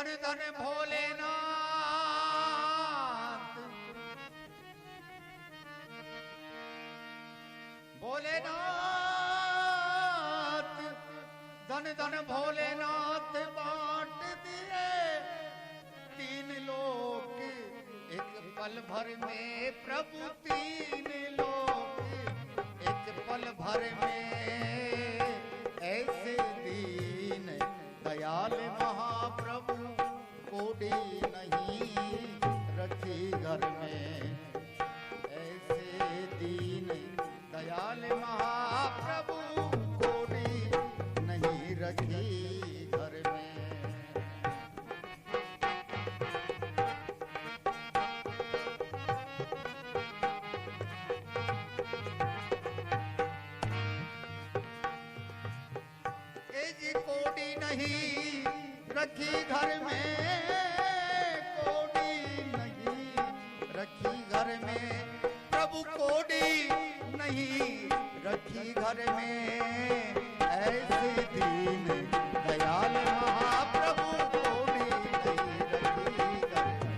धन धन भोलेनाथ भोलेनाथ धन धन भोलेनाथ बांट दिए तीन लोक एक पल भर में प्रभु तीन लोक एक पल भर में ऐसे दीन दयाल महाप्रभु कोडी नहीं रखी घर में ऐसे दीन दयाल महाप्रभु कोडी नहीं रखी घर में। कोडी नहीं रखी घर में कोडी नहीं रखी घर में प्रभु कोडी नहीं रखी घर में ऐसे दीन दयाल महाप्रभु कोडी नहीं रखी घर में।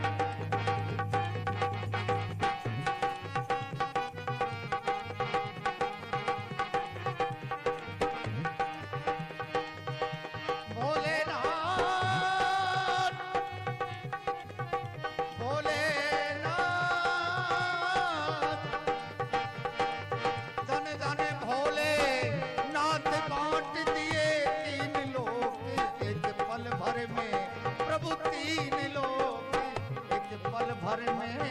भर में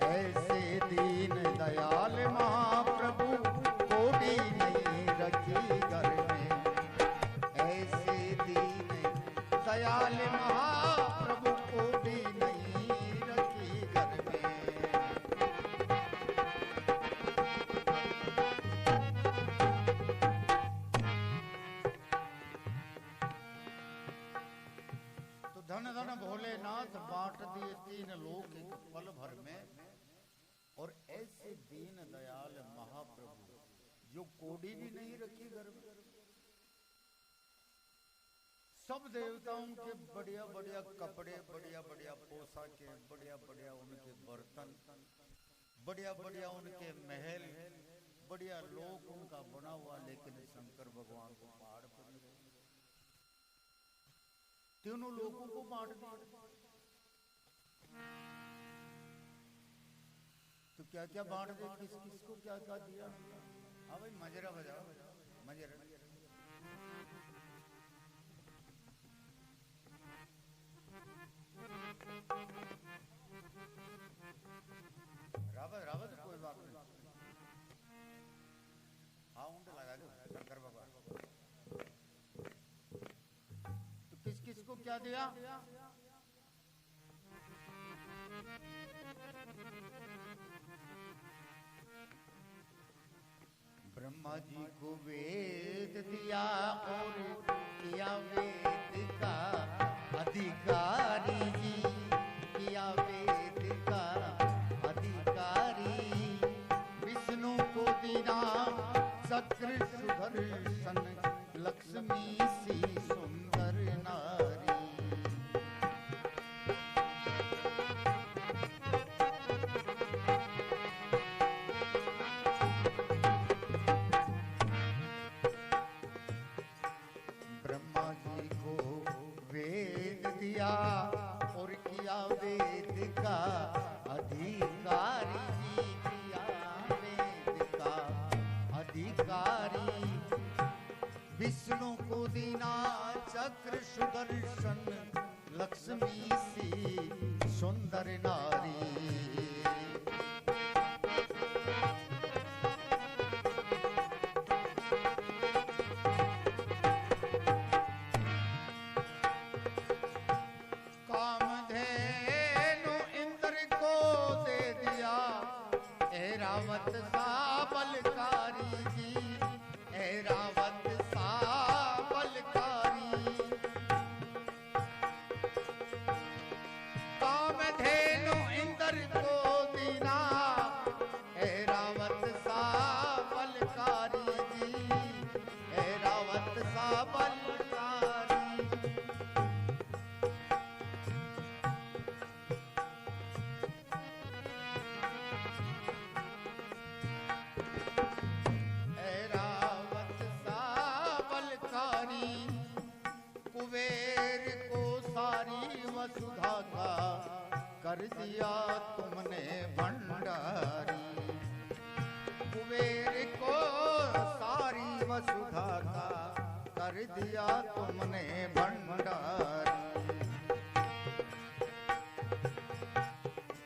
ऐसे दीन दयाल महाप्रभु कोडी नहीं रखी घर में ऐसे दीन दयाल महाप्रभु कोडी नहीं रखी घर में। तो धन धन भोलेनाथ बांट दिए तीन लोक एक पल भर में और ऐसे दीन दयाल महाप्रभु जो कोडी भी नहीं रखी घर में। सब देवताओं के बढ़िया बढ़िया कपड़े बढ़िया बढ़िया पोशाकें बढ़िया बढ़िया उनके बर्तन बढ़िया बढ़िया उनके महल बढ़िया लोक उनका बना हुआ लेकिन शंकर भगवान को पहाड़ पर तीनों लोगों को बांट दिया। तो क्या क्या बांट दे किस किस को क्या क्या दिया। हाँ भाई मजरा बजाओ मजरा। रावत रावत कोई बात नहीं। हाँ उंड लगा दो शंकर भगवान। किस किस को क्या दिया। ब्रह्मा जी को वेद दिया और किया वेद का अधिकारी जी किया वेद का अधिकारी विष्णु को दीना चक्र सुदर्शन लक्ष्मी सी सुंदर नारी। ब्रह्मा जी को वेद दिया और किया वेद का अधिकारी जी किया वेद का अधिकारी विष्णु को दीना चक्र सुदर्शन लक्ष्मी सी सुंदर नारी। कामधेनु इंद्र को दे दिया ऐरावत सा बलकारी जी ऐरावत सा बलकारी। कामधेनु इंद्र को दीना ऐरावत सा बलकारी जी ऐरावत सा बलकारी। वसुधा का कर दिया तुमने भंडारी। कुबेर को सारी वसुधा का कर दिया तुमने भंडारी।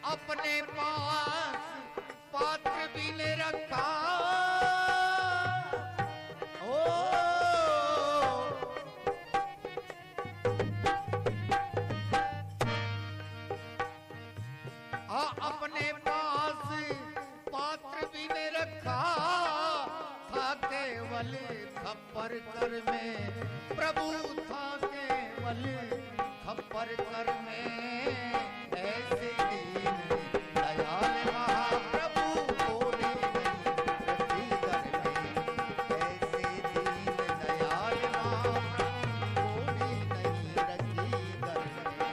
अपने पास पात्र भी ने रखा, अपने पास पात्र भी ने रखा था केवल खप्पर कर में। प्रभु था केवल खप्पर कर में। ऐसे दीन दयाल महाप्रभु कोड़ी नहीं रखी घर में। ऐसे दीन दयाल महाप्रभु कोड़ी नहीं रखी घर में।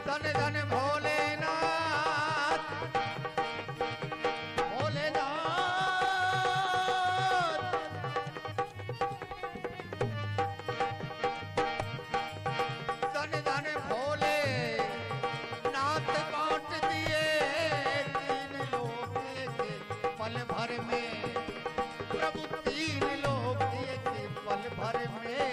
धन धन भोलेनाथ, भोलेनाथ। धन धन भोलेनाथ बांट दिए तीन लोग के पल भर में। प्रभु तीन लोग के पल भर में।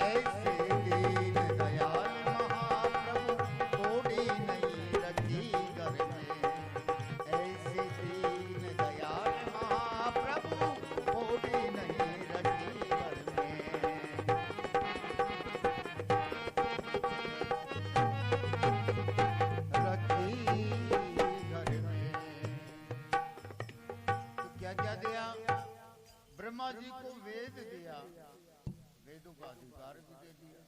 ऐसे दीन दयाल महाप्रभु कोड़ी नहीं रखी घर में। ऐसे दीन दयाल महाप्रभु कोड़ी नहीं रखी घर में। रखी घर में। तो क्या क्या दिया? ब्रह्मा जी को वेद दिया, वेदों का अधिकार भी दे दिया।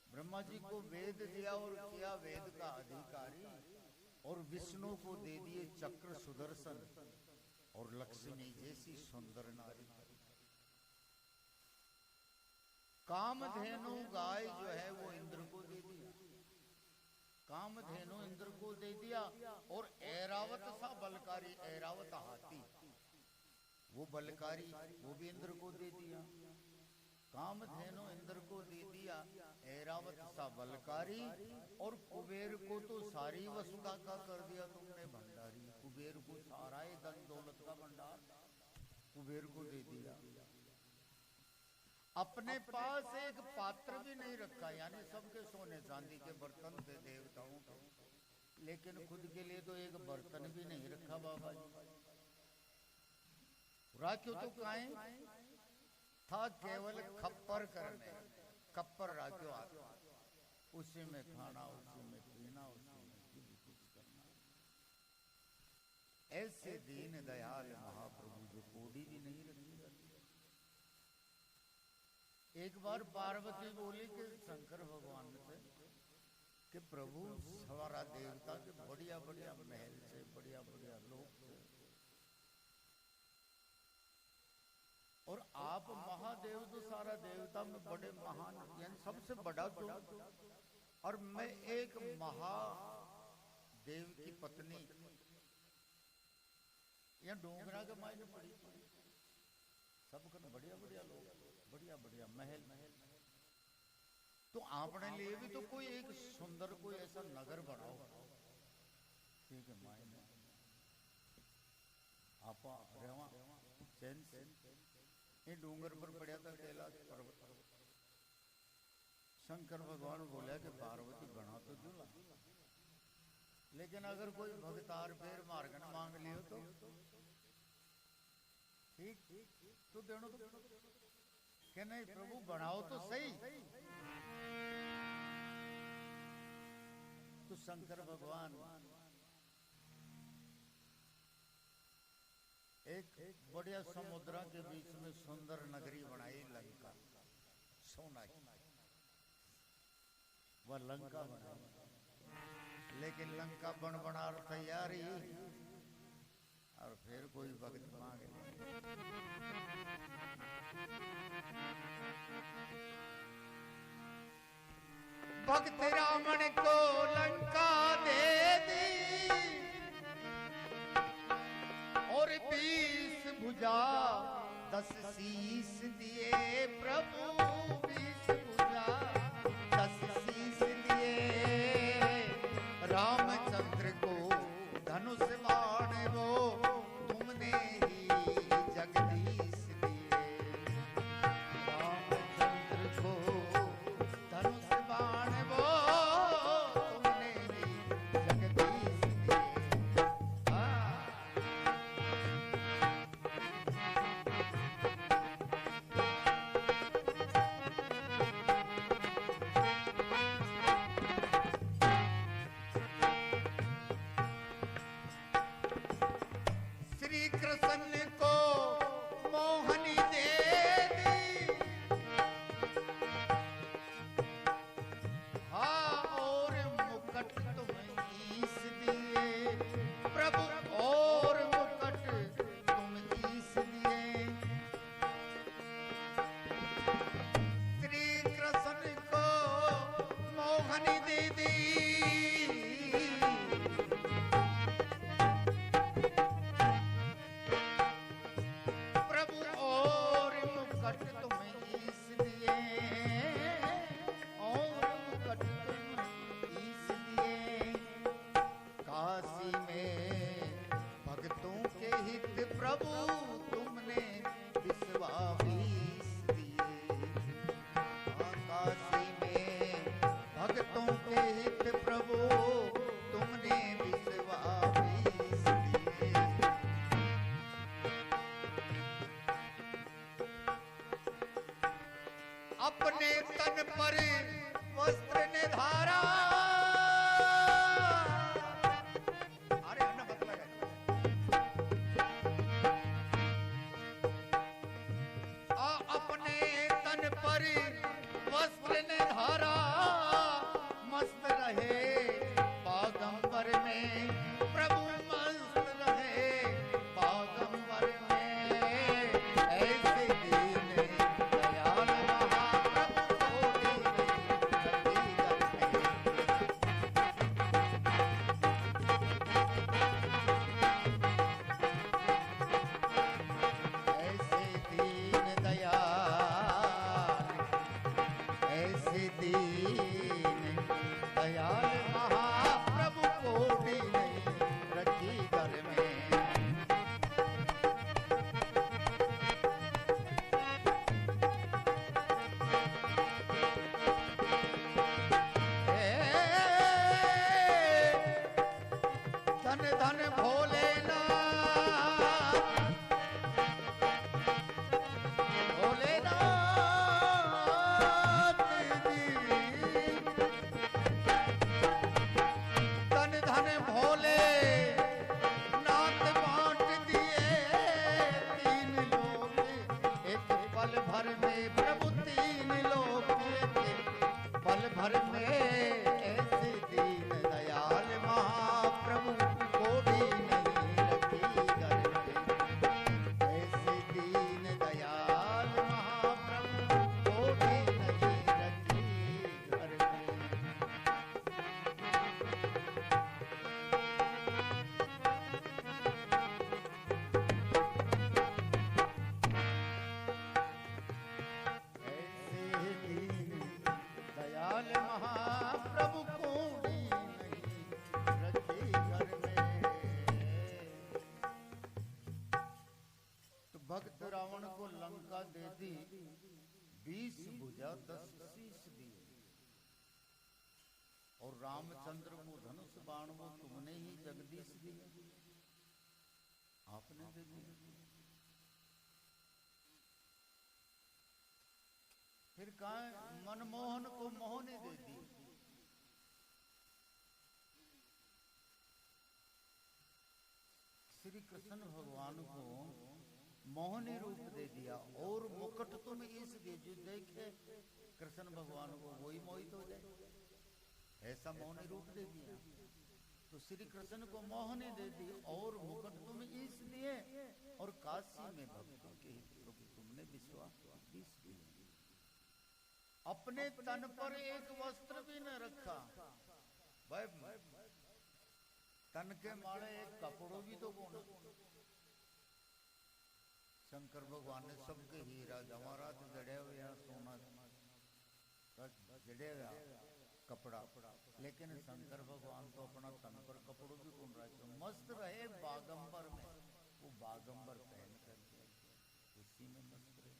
ब्रह्मा जी को वेद दिया और किया वेद का अधिकारी। और विष्णु को दे दिए चक्र सुदर्शन और लक्ष्मी जैसी सुंदर नारी। कामधेनु गाय जो है वो इंद्र को दे दिया। कामधेनु इंद्र को दे दिया। और ऐरावत सा बलकारी, ऐरावत हाथी वो बलकारी, वो भी इंद्र को दे दिया। कामधेनु इंद्र को दे दिया, ऐरावत सा बलकारी। और कुबेर को तो सारी वसुधा का कर दिया तुमने भंडारी। कुबेर को सारा ही धन दौलत का भंडार कुबेर को दे दिया। अपने पास एक पात्र भी नहीं रखा, यानी सबके सोने चांदी के बर्तन थे देवताओं को, लेकिन खुद के लिए तो एक बर्तन भी नहीं रखा बाबा जी। राख्यो तो काहे था केवल खप्पर करने। खप्पर राख्यो आता, उसी में खाना, उसी में पीना, उसी में कुछ करना। ऐसे दीन दयाल महाप्रभु जो कोड़ी भी नहीं रखी। एक बार पार्वती बोली कि शंकर भगवान से कि प्रभु हमारा देवता के बढ़िया बढ़िया महल से, बढ़िया बढ़िया लोग थे, और आप महादेव तो सारा देवता में बड़े महान, यानी सबसे बड़ा तो, और मैं एक महादेव की पत्नी या डोंगरा के मायने पड़ी। सबका बढ़िया बढ़िया लोग, बढ़िया बढ़िया महल। तो आपने लिए भी तो कोई एक सुंदर कोई ऐसा नगर बनाओ। ठीक है मायने आप रेवा चैन ये डूंगर पर पड़ा था कैलाश पर्वत। शंकर भगवान बोला कि पार्वती बना तो झूला, लेकिन अगर कोई भगतार फेर मार्गन मांग लियो तो ठीक तो देनो तो कि नहीं प्रभु बनाओ तो सही। तो शंकर भगवान एक बढ़िया समुद्र के बीच में सुंदर नगरी बनाई, लंका, सोना की वह लंका बनाई। लेकिन लंका बन बना तैयारी और फिर कोई भक्त मांगे। भक्त रावण को लंका दे दी और पी 10 शीस दिए प्रभु बीस भुजा, 10 शीस दिए रामचंद्र को धनुष बाण वो तुमने ही जगदीश दिए। रामचंद्र को धनुष बाण वो तुमने ही जगदीश दिए। श्री कृष्ण को मोहनी दे दी, हाँ और मुकुट तुम ईस दिए प्रभु, और मुकुट तुम ईस दिए। श्री कृष्ण को मोहनी दे दी, और मुकुट तुम ईस दिए, और मुकुट तुम ईस दिए। काशी में भक्तों के हित प्रभु तुमने विश्वास दिए। काशी में भक्तों के हित प्रभु तुमने विश्वास दिए। अपने तन पर वस्त्र ने धारा, अरे अन्ना मत लगा, अपने तन पर वस्त्र ने धारा, मस्त रहे बागंबर में प्रभु, मस्त रहे बागंबर में। ऐसे दीन दयाल दयाल महाप्रभु कोटि नहीं रखी घर में। धन धन भोलेनाथ, भर में ऐसे दीन दयाल महाप्रभु को भी नहीं रखी घर में। ऐसे दीन दयाल महाप्रभु को भी नहीं रखी घर में। ऐसे दीन दयाल महाप्रभु को भी नहीं रखी घर में। तो भक्त रावण को लंका दे दी, 20 भुजा 10 शीश दिए, और रामचंद्र को धनुष बाण वो तुमने ही जगदीश दिए, आपने दे दिया। फिर कहा मनमोहन को मोहनी दे दी, श्री कृष्ण भगवान को मोहनी रूप दे दिया, और मुकुट तुम इस दे, जो देखे कृष्ण भगवान को वही मोहित हो जाए, ऐसा मोहनी रूप दे दिया। तो श्री कृष्ण को मोहनी दे दी, और मुकुट तुम इस दिए, और काशी में भक्तों के प्रभु तुमने विश्वास दिए। अपने तन पर एक वस्त्र भी न रखा, भाई तन के मारे एक कपड़ों भी तो कौन। शंकर भगवान ने सबके हीरा जवाहरात जड़े हुए सोना जड़े हुआ कपड़ा, लेकिन शंकर भगवान तो अपना तन पर कपड़ों भी कौन रखे, मस्त रहे बागंबर में, वो बागंबर पहन करके उसी में मस्त रहे।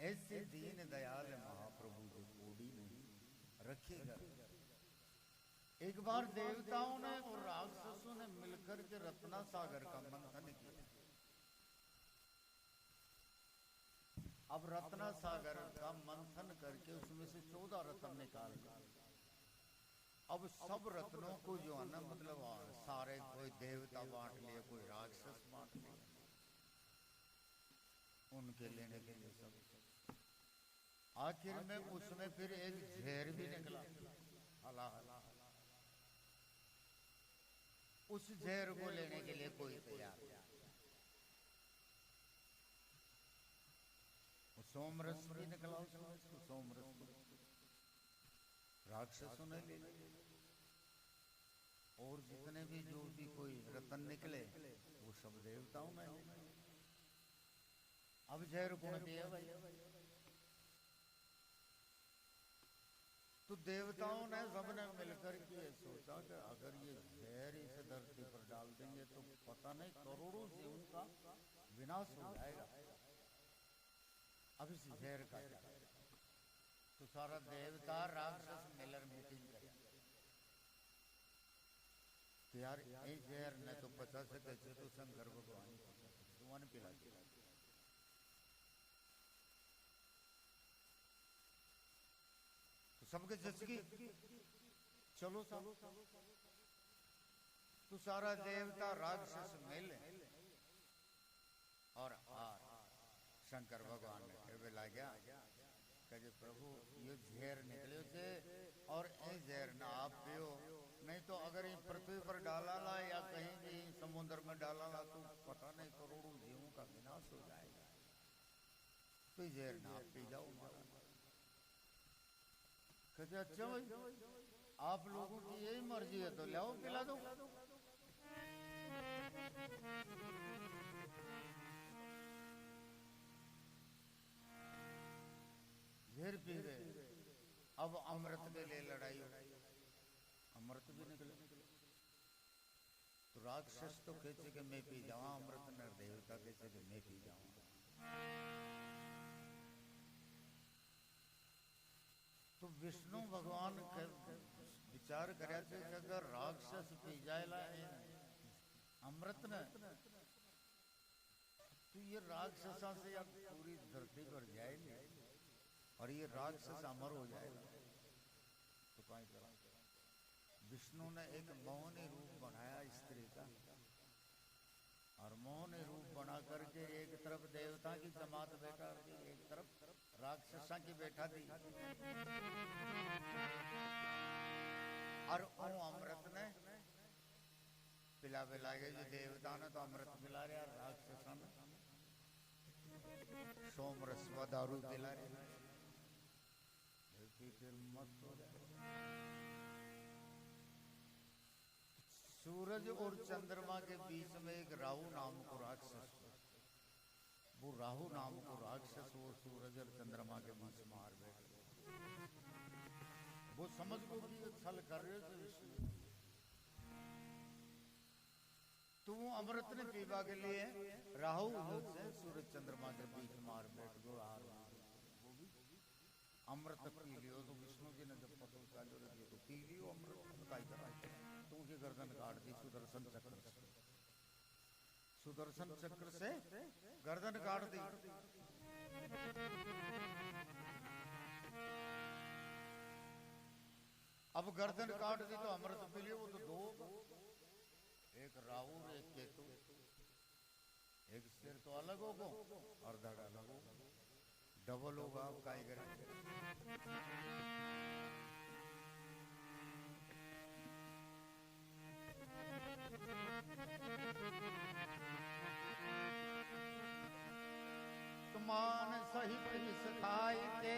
ऐसे दीन दयाल महाप्रभु जो कोड़ी नहीं रखेगा। एक बार देवताओं ने और राक्षसों ने मिलकर के रत्ना सागर का मंथन किया। अब रत्ना सागर का मंथन करके उसमें से 14 रत्न निकाल दिए। अब सब रत्नों को जो है ना, मतलब सारे कोई देवता बांट लिए, कोई राक्षस बांट लिए, उनके लेने के लिए सब। आखिर में उसमें फिर एक झेर भी निकला, हला हला। उस झेर को लेने के लिए कोई तैयार नहीं। सोमरस भी निकला उसमें, सोमरस राक्षसों ने ले लिया। और जितने भी जो भी कोई रतन निकले वो सब देवताओं ने ले लिया। अब जहर कौन दिया भाई? तो देवताओं ने सबने मिलकर के सोचा कि अगर ये जहर इस धरती पर डाल देंगे तो पता नहीं करोड़ों जीवों का विनाश हो जाएगा। अब इस जहर का क्या? तो सारा देवता राक्षस मिलकर मीटिंग करे कि यार ये जहर ने तो बचा सके तो शंकर भगवान भगवान पिला दिया। तो सबके जचगी चलो सब। तो सारा देवता राक्षस मिल और शंकर भगवान ने फिर भी ला गया कहे प्रभु ये जहर निकले थे और ये जहर ना आप पियो, नहीं तो अगर ये पृथ्वी पर डाला ला या कहीं भी समुद्र में डाला ला तो पता नहीं करोड़ों जीवों का विनाश हो जाएगा। तो ये जहर ना आप पी जाओ। कहते अच्छा भाई आप लोगों की यही मर्जी है तो लाओ पिला दो। फिर पी गए। अब अमृत के लिए लड़ाई हो, अमृत भी निकले। तो राक्षस तो कहते कि मैं पी जाऊं अमृत, नर देवता कहते कि मैं पी जाऊं। तो विष्णु भगवान विचार करे थे कि अगर राक्षस पी जाएला अमृत न तो ये राक्षसा से अब पूरी धरती पर जाएगी और ये राक्षस अमर हो जाएगा। तो कहीं करा विष्णु ने एक मोहनी रूप बनाया स्त्री का, और मोहनी रूप बना करके एक तरफ देवता की जमात बैठा दी, एक तरफ राक्षसा की बैठा दी। और अमृत ने पिला के जो देवता ने तो अमृत पिला रहे, राक्षसा ने सोमरस व दारू पिला रहे। फिर मस्त हो जाए। सूरज और चंद्रमा के बीच में एक राहु नाम को राक्षस, वो राहु नाम को राक्षस वो सूरज और चंद्रमा के बीच मार बैठे। वो समझ को कि छल कर रहे थे विष्णु। तो वो अमृत ने पीवा के लिए राहु से सूरज चंद्रमा के बीच मार बैठ गो। अमृत पी लियो। तो विष्णु जी ने जब पता चालू रखी तो पी लियो अमृत, बताई करा तो उनकी गर्दन काट दी सुदर्शन चक्र से। सुदर्शन चक्र से गर्दन काट दी। अब गर्दन काट दी तो अमृत पी लियो। वो तो दो, एक राहु एक केतु, एक सिर तो अलग होगा और धड़ अलग होगा, डबल होगा। आप काय करें? मान सहित विष खाई के,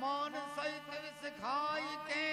मान सहित विष खाई के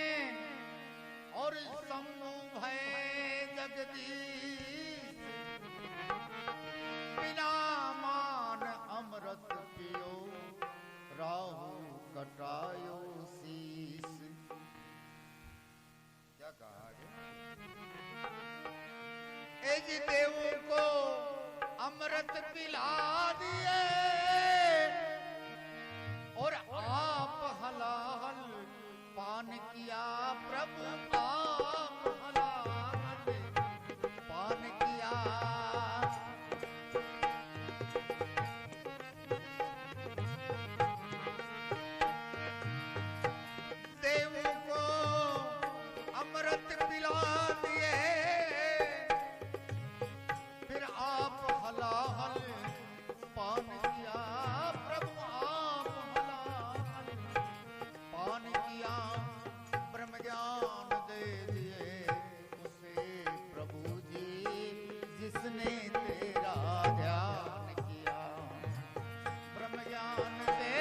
ज्ञान दे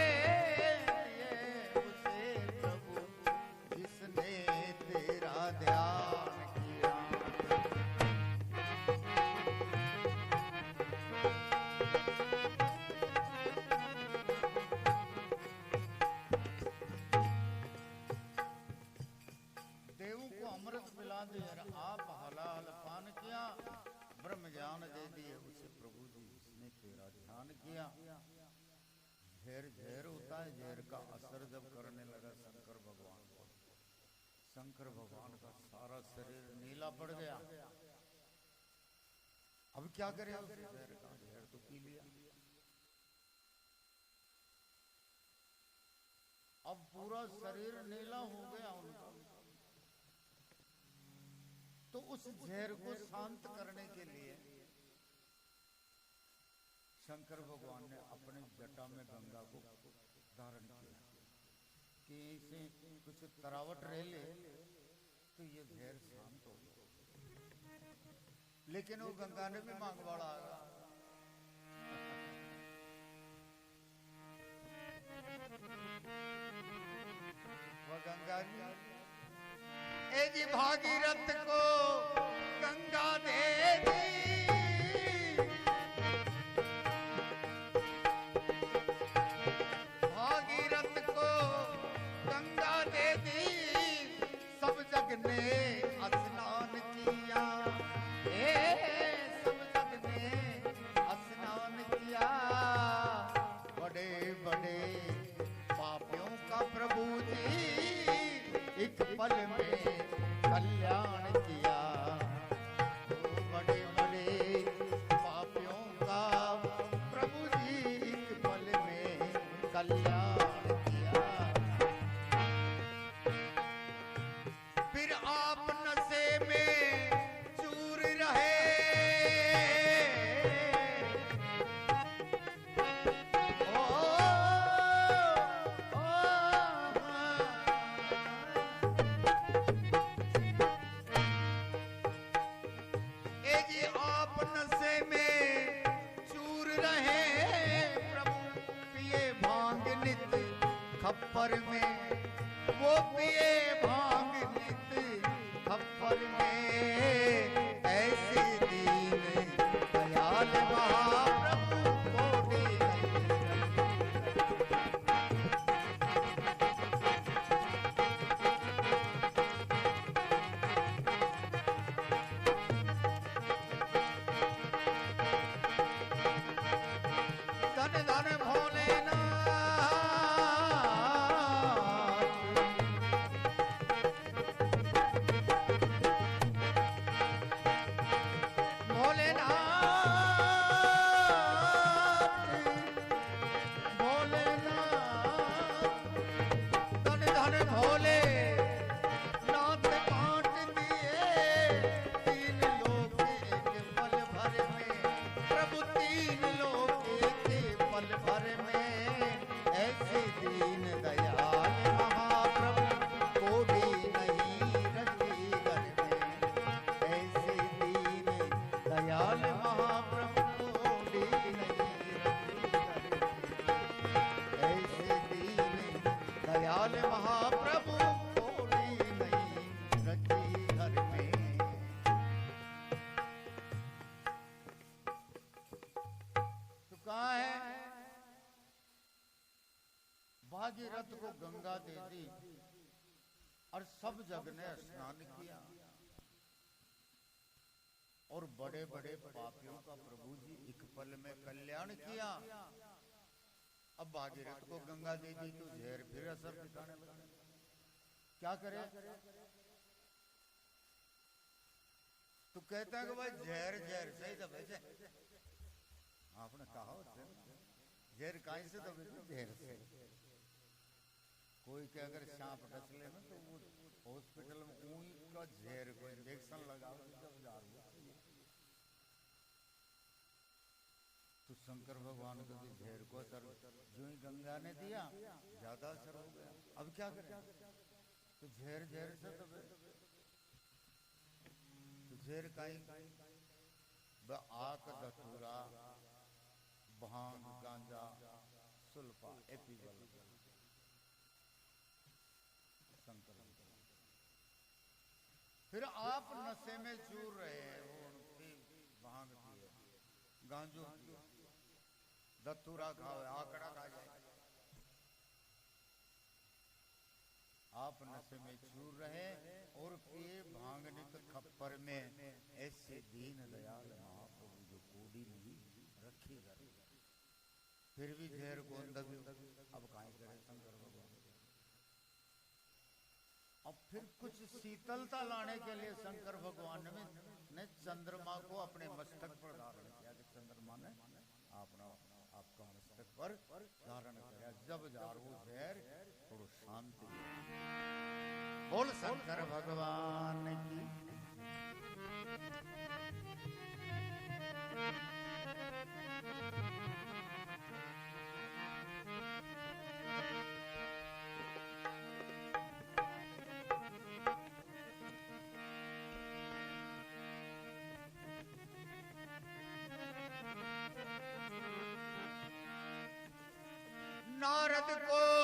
दिए उसे प्रभु जिसने तेरा ध्यान किया। देव को अमृत पिला दिया, आप हलाल पान किया, ब्रह्म ज्ञान दे दिए उसे प्रभु जी जिसने तेरा ध्यान किया। झेर झेर होता है, झेर का असर जब करने लगा शंकर भगवान को, शंकर भगवान का सारा शरीर नीला पड़ गया। अब क्या करे उस झेर का, झेर तो पी लिया। अब पूरा शरीर नीला हो गया उनका। तो उस झेर को शांत करने के लिए शंकर भगवान ने अपने जटा में गंगा को धारण किया कि इसे कुछ तरावट रह ले तो ये झेर शांत हो गया। लेकिन वो गंगा ने भी मांगवाड़ा आ गया। वह गंगा ए जी भागीरथ को गंगा दे दी, भागीरथ को गंगा दे दी, सब जग ने स्नान किया। सब जग ने स्नान किया। बड़े बड़े पापियों का प्रभु जी एक पल में कल्याण किया। बड़े बड़े पापियों का प्रभु जी एक पल में कल्याण किया। फिर आप नशे में चूर रहे, खप्पर में वो पिए भांग नित खप्पर में। ऐसे दीन दयाल महाप्रभु कोटि धन धन महाप्रभु कोई नहीं रखी घर में। तो कहा है भागीरथ को गंगा दे दी और सब जग ने स्नान किया और बड़े बड़े पापियों का प्रभु जी एक पल में कल्याण किया। अब भागीरथ को गंगा दे दी तो झेर फिर असर दिखाने लगा। क्या करे? तो कहता है कि भाई झेर झेर सही दबे से। आपने कहा झेर काहे से दबे? झेर से। कोई के अगर सांप डस ले ना तो वो हॉस्पिटल में ऊई का झेर को इंजेक्शन लगाओ जब जा रही है। तो शंकर भगवान को भी झेर को असर जो ही गंगा ने दिया ज्यादा असर हो गया। अब क्या करें? तो झेर झेर से दबे तो झेर काई आक धतूरा भांग गांजा सुल्फ एपी वाला शंकर भगवान। फिर आप नशे में चूर रहे हैं, वो उनकी भांग पिए, गांजू पिए, दत्तूरा खाओ, आकड़ा खा जाए, आप नशे में चूर रहे और पिए भांगने के खप्पर में। ऐसे दीन दयाल महाप्रभु जो कोडी ली रखी घर, फिर भी जहर को अंदर। अब काहे करे शंकर भगवान। अब फिर कुछ शीतलता लाने के लिए शंकर भगवान ने चंद्रमा को अपने मस्तक पर धारण किया कि चंद्रमा ने आपका मस्तक पर धारण किया। जब जारो जहर थोड़ा शांति। बोल शंकर भगवान की। नारद को